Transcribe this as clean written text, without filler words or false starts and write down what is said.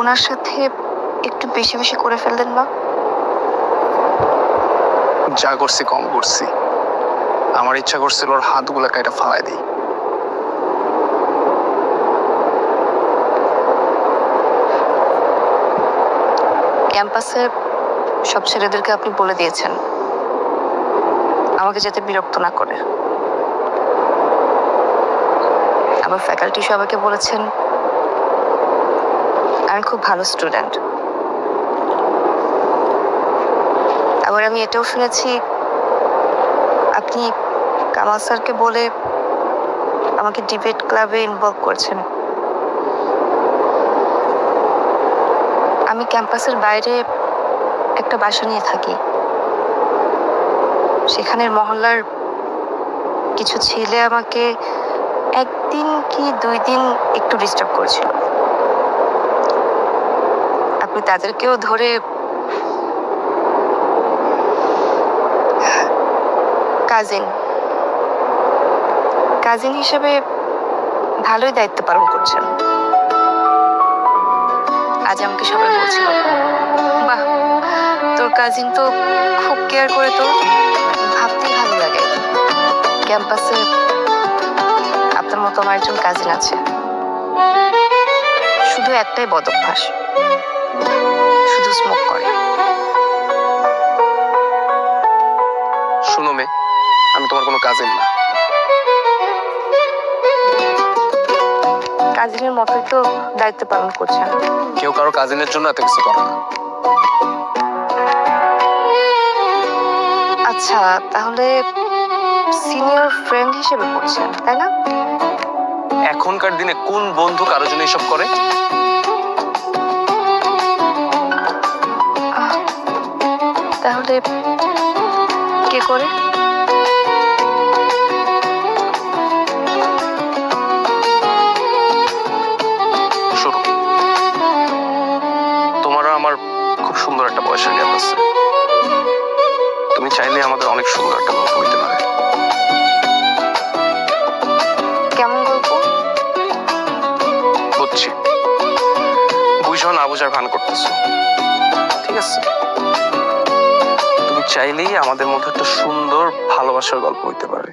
ওনার সাথে একটু বেশি বেশি করে ফেললেন না? যা করছি কম করছি। আমার ইচ্ছা করছিল ওর হাতগুলো কাইটা ফালাই দিই। ক্যাম্পাসে সব ছেলেদেরকে আপনি বলে দিয়েছেন আমাকে যাতে বিরক্ত না করে। আবার ফ্যাকাল্টি সবাইকে বলেছেন আমি খুব ভালো স্টুডেন্ট। আবার আমি এটাও শুনেছি আপনি কামাল স্যারকে বলে আমাকে ডিবেট ক্লাবে ইনভলভ করছেন। আমি ক্যাম্পাসের বাইরে একটা বাসা নিয়ে থাকি। সেখানের মহল্লার কিছু ছেলে আমাকে একদিন কি 2 দিন একটু ডিস্টার্ব করছিল। আপনি তাদেরকেও ধরে কাজিন হিসেবে ভালোই দায়িত্ব পালন করছেন। আজ আমাকে সবাই বলছিল, বাহ তোর কাজিন তো খুব কেয়ার করে, তো ভাবতেই ভালো লাগে ক্যাম্পাসে আপনার মতো আমার একজন কাজিন আছে। শুধু একটাই বদ অভ্যাস, শুধু স্মোক করে। শুনো মেয়ে, আমি তোমার কোনো কাজিন না। কাজিনের মতোই তো দায়িত্ব পালন করছেন। কেউ কারো কাজিনের জন্য এত কিছু করে না। আচ্ছা, তাহলে সিনিয়র ফ্রেন্ড হিসেবে পড়ছেন, তাই না? এখনকার দিনে কোন বন্ধু কারোর জন্য এসব করে? তাহলে কে করে? শুরু তোমারও আমার খুব সুন্দর একটা বয়সের গ্যাপ আছে। তুমি চাইলে আমাদের অনেক সুন্দর একটা গল্প হইতে পারে। কেমন গল্প? বুঝছি, বুঝো না বুঝার ভান করতেছো। ঠিক আছে, তুমি চাইলেই আমাদের মধ্যে একটা সুন্দর ভালোবাসার গল্প হইতে পারে।